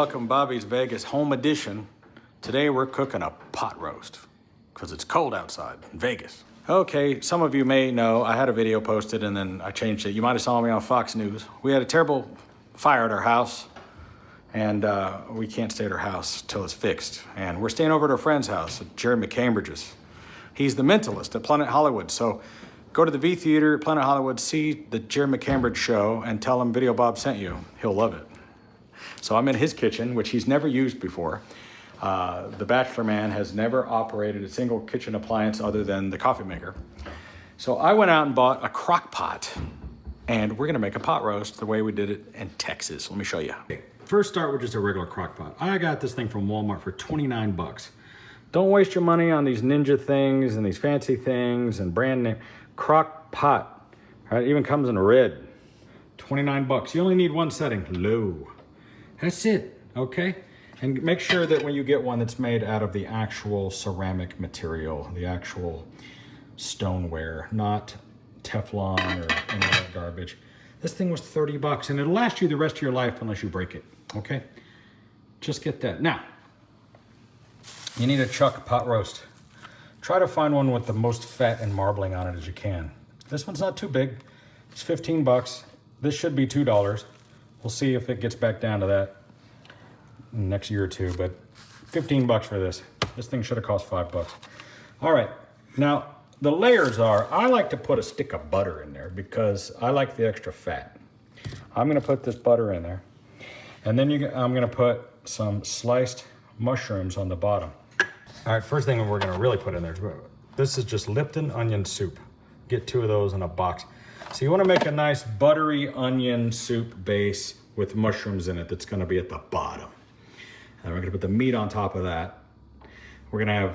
Welcome Bobby's Vegas home edition. Today we're cooking a pot roast because it's cold outside in Vegas. Okay, some of you may know I had a video posted and then I changed it. You might have saw me on Fox News. We had a terrible fire at our house and we can't stay at our house till it's fixed. And we're staying over at our friend's house, at Jerry McCambridge's. He's the mentalist at Planet Hollywood. So go to the V Theater at Planet Hollywood, see the Jerry McCambridge show and tell him Video Bob sent you. He'll love it. So I'm in his kitchen, which he's never used before. The Bachelor man has never operated a single kitchen appliance other than the coffee maker. So I went out and bought a CrockPot, and we're gonna make a pot roast the way we did it in Texas. Let me show you. Okay, first start with just a regular CrockPot. I got this thing from Walmart for 29 bucks. Don't waste your money on these ninja things and these fancy things and brand name. CrockPot, right? It even comes in red. 29 bucks. You only need one setting, low. That's it, okay? And make sure that when you get one that's made out of the actual ceramic material, the actual stoneware, not Teflon or any other garbage. This thing was 30 bucks and it'll last you the rest of your life unless you break it, okay? Just get that. Now, you need a chuck pot roast. Try to find one with the most fat and marbling on it as you can. This one's not too big. It's 15 bucks. This should be $2. We'll see if it gets back down to that next year or two, but 15 bucks for this. This thing should have cost 5 bucks. All right, now the layers are, I like to put a stick of butter in there because I like the extra fat. I'm gonna put this butter in there, and then I'm gonna put some sliced mushrooms on the bottom. All right, first thing we're gonna really put in there, this is just Lipton onion soup. Get 2 of those in a box. So you wanna make a nice buttery onion soup base with mushrooms in it that's gonna be at the bottom. And we're gonna put the meat on top of that. We're gonna have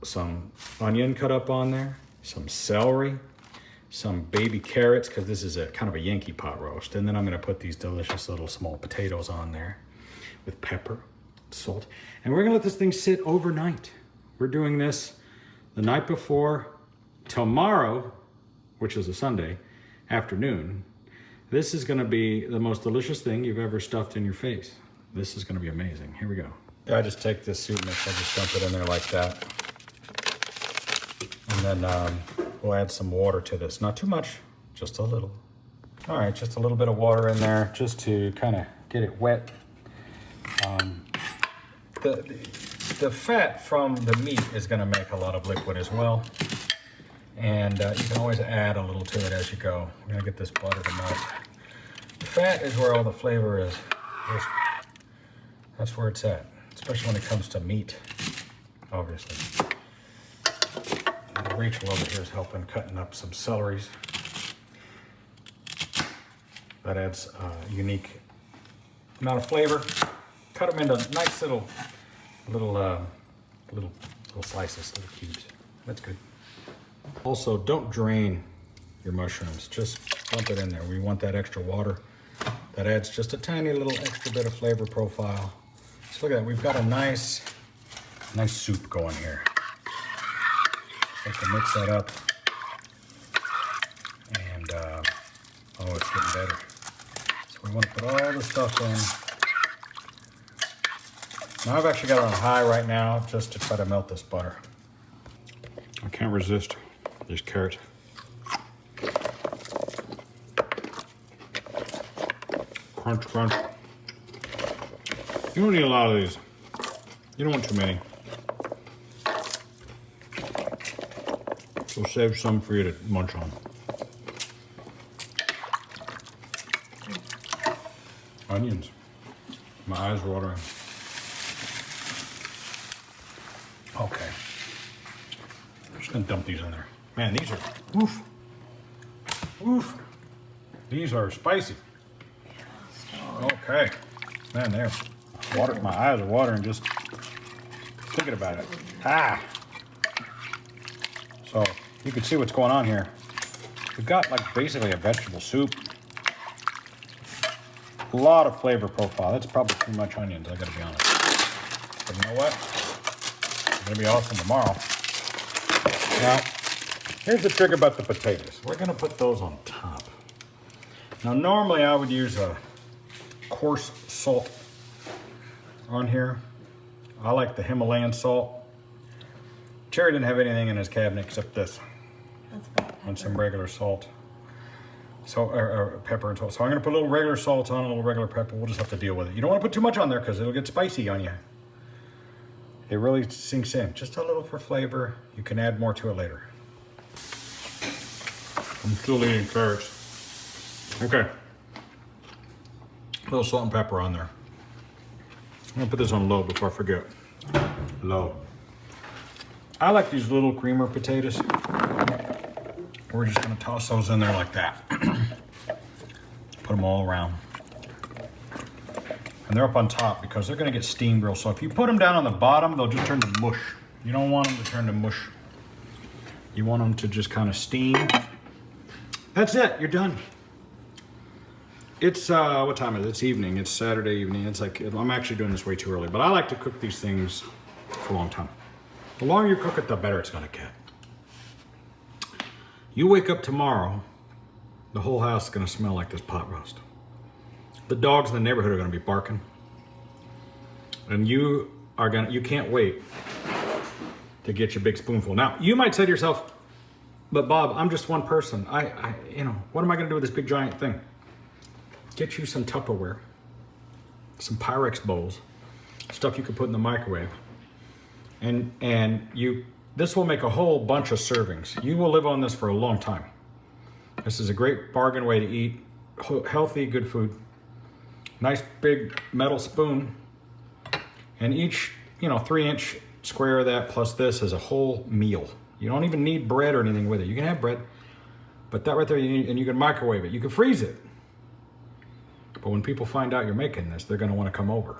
some onion cut up on there, some celery, some baby carrots, because this is a kind of a Yankee pot roast. And then I'm gonna put these delicious little small potatoes on there with pepper, salt. And we're gonna let this thing sit overnight. We're doing this the night before. Tomorrow, which is a Sunday afternoon, this is gonna be the most delicious thing you've ever stuffed in your face. This is gonna be amazing. Here we go. I just take this soup mix, I just dump it in there like that. And then we'll add some water to this. Not too much, just a little. All right, just a little bit of water in there just to kind of get it wet. The fat from the meat is gonna make a lot of liquid as well. And you can always add a little to it as you go. We're gonna get this butter to melt. The fat is where all the flavor is. That's where it's at, especially when it comes to meat, obviously. And Rachel over here is helping cutting up some celeries. That adds a unique amount of flavor. Cut them into nice little slices, little cubes. That's good. Also, don't drain your mushrooms. Just dump it in there. We want that extra water. That adds just a tiny little extra bit of flavor profile. So look at that. We've got a nice soup going here. I can mix that up. And, oh, it's getting better. So we want to put all the stuff in. Now I've actually got it on high right now just to try to melt this butter. I can't resist these carrots. Crunch, crunch. You don't need a lot of these. You don't want too many. So save some for you to munch on. Onions. My eyes are watering. Okay. I'm just gonna dump these in there. Man, these are, woof. Woof. These are spicy. Okay. Man, they're my eyes are watering just thinking about it. Ah. So you can see what's going on here. We've got like basically a vegetable soup. A lot of flavor profile. That's probably too much onions, I gotta be honest. But you know what? It's gonna be awesome tomorrow. Now, here's the trick about the potatoes. We're gonna put those on top. Now, normally I would use a coarse salt on here. I like the Himalayan salt. Jerry didn't have anything in his cabinet except this. That's pepper. And some regular salt. So, or pepper and salt. So I'm gonna put a little regular salt on, a little regular pepper. We'll just have to deal with it. You don't wanna put too much on there because it'll get spicy on you. It really sinks in. Just a little for flavor. You can add more to it later. I'm still eating carrots. Okay. A little salt and pepper on there. I'm gonna put this on low before I forget. Low. I like these little creamer potatoes. We're just gonna toss those in there like that. Put them all around. And they're up on top because they're gonna get steamed real. So if you put them down on the bottom, they'll just turn to mush. You don't want them to turn to mush. You want them to just kind of steam. That's it, you're done. It's, what time is it? It's evening, it's Saturday evening. It's like, I'm actually doing this way too early, but I like to cook these things for a long time. The longer you cook it, the better it's gonna get. You wake up tomorrow, the whole house is gonna smell like this pot roast. The dogs in the neighborhood are gonna be barking. And you can't wait to get your big spoonful. Now, you might say to yourself, but Bob, I'm just one person. What am I gonna do with this big giant thing? Get you some Tupperware, some Pyrex bowls, stuff you could put in the microwave. And this will make a whole bunch of servings. You will live on this for a long time. This is a great bargain way to eat healthy, good food. Nice big metal spoon. And each, 3-inch square of that plus this is a whole meal. You don't even need bread or anything with it. You can have bread, but that right there, and you can microwave it. You can freeze it. But when people find out you're making this, they're gonna wanna come over,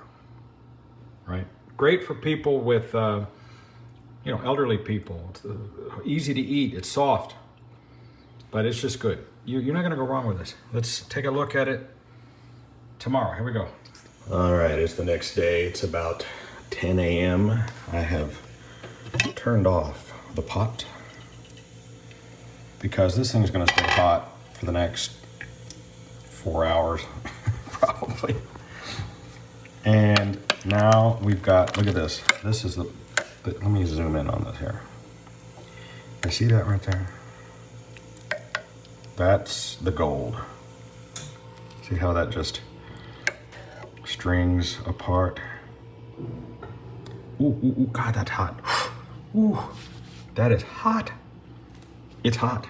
right? Great for people with, elderly people. It's easy to eat, it's soft, but it's just good. You're not gonna go wrong with this. Let's take a look at it tomorrow. Here we go. All right, it's the next day. It's about 10 a.m. I have turned off the pot because this thing's gonna stay hot for the next 4 hours, probably. And now we've got, look at this. This is let me zoom in on this here. You see that right there? That's the gold. See how that just strings apart? Ooh, God, that's hot. Ooh, that is hot. It's hot.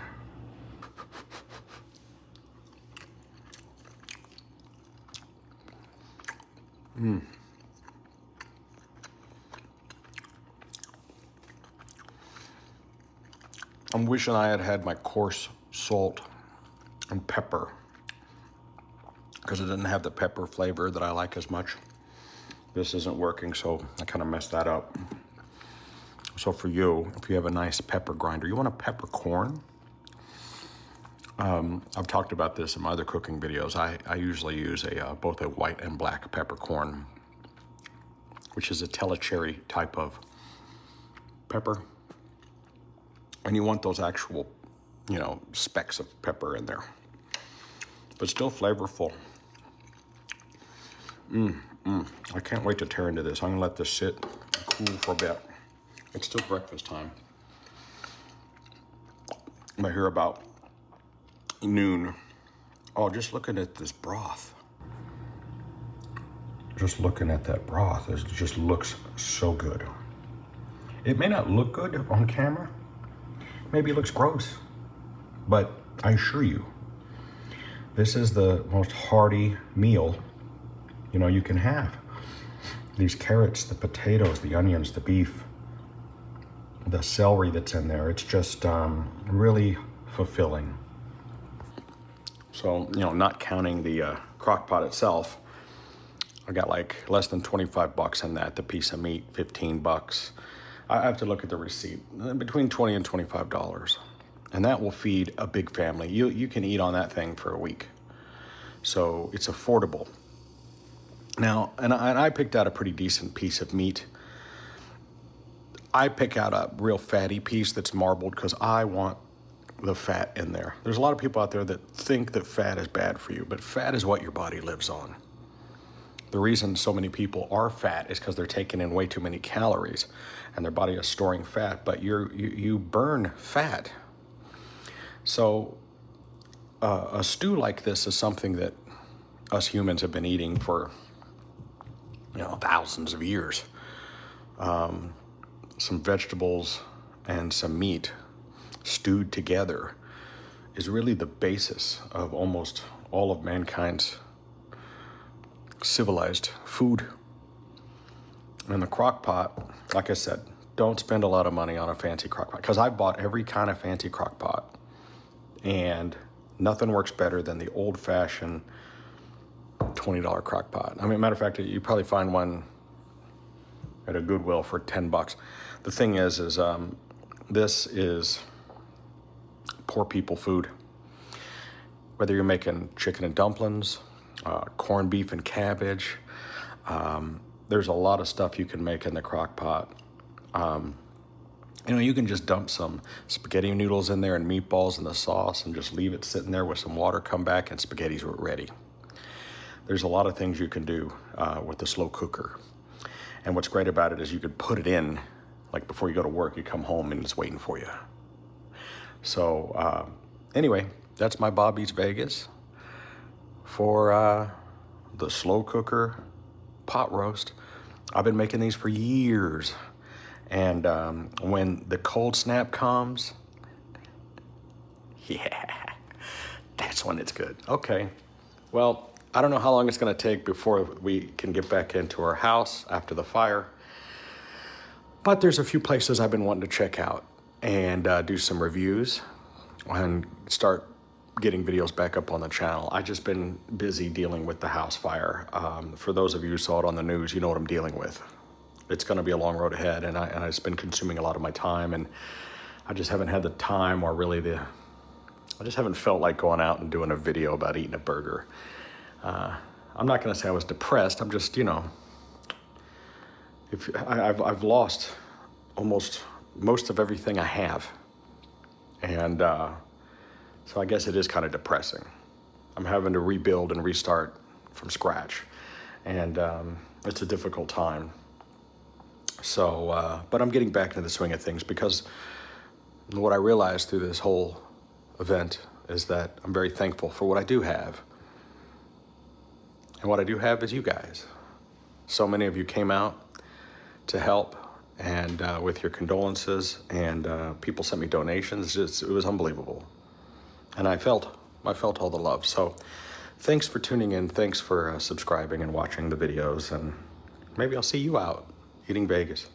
I'm wishing I had my coarse salt and pepper because it didn't have the pepper flavor that I like as much. This isn't working, so I kind of messed that up. So for you, if you have a nice pepper grinder, you want a peppercorn. I've talked about this in my other cooking videos. I usually use both a white and black peppercorn, which is a telecherry type of pepper. And you want those actual, specks of pepper in there, but still flavorful. I can't wait to tear into this. I'm gonna let this sit cool for a bit. It's still breakfast time. I'm here about noon. Oh, just looking at this broth. Just looking at that broth, it just looks so good. It may not look good on camera. Maybe it looks gross, but I assure you, this is the most hearty meal, you can have. These carrots, the potatoes, the onions, the beef, the celery that's in there, it's just really fulfilling. So, not counting the CrockPot itself, I got like less than 25 bucks in that, the piece of meat, 15 bucks. I have to look at the receipt, between $20 and $25. And that will feed a big family. You can eat on that thing for a week. So it's affordable. Now, and I picked out a pretty decent piece of meat. I pick out a real fatty piece that's marbled because I want the fat in there. There's a lot of people out there that think that fat is bad for you, but fat is what your body lives on. The reason so many people are fat is because they're taking in way too many calories and their body is storing fat, but you burn fat. So a stew like this is something that us humans have been eating for, thousands of years. Some vegetables and some meat stewed together is really the basis of almost all of mankind's civilized food. And the crock pot, like I said, don't spend a lot of money on a fancy crock pot, because I've bought every kind of fancy crock pot and nothing works better than the old-fashioned $20 crock pot. I mean, matter of fact, you probably find one at a Goodwill for $10. The thing is this is poor people food. Whether you're making chicken and dumplings, corned beef and cabbage, there's a lot of stuff you can make in the crock pot. You can just dump some spaghetti noodles in there and meatballs in the sauce and just leave it sitting there with some water, come back, and spaghetti's ready. There's a lot of things you can do with the slow cooker. And what's great about it is you could put it in, like before you go to work, you come home and it's waiting for you. So anyway, that's my Bob Eats Vegas for the slow cooker pot roast. I've been making these for years. And when the cold snap comes, yeah, that's when it's good. Okay, well, I don't know how long it's gonna take before we can get back into our house after the fire, but there's a few places I've been wanting to check out and do some reviews and start getting videos back up on the channel. I've just been busy dealing with the house fire. For those of you who saw it on the news, you know what I'm dealing with. It's gonna be a long road ahead, and it's been consuming a lot of my time, and I just haven't had the time or really I just haven't felt like going out and doing a video about eating a burger. I'm not gonna say I was depressed. I'm just, I've lost almost most of everything I have. And so I guess it is kind of depressing. I'm having to rebuild and restart from scratch. And it's a difficult time. So, but I'm getting back into the swing of things, because what I realized through this whole event is that I'm very thankful for what I do have. And what I do have is you guys. So many of you came out to help, and with your condolences, and people sent me donations. It was unbelievable. And I felt all the love. So thanks for tuning in. Thanks for subscribing and watching the videos. And maybe I'll see you out eating Vegas.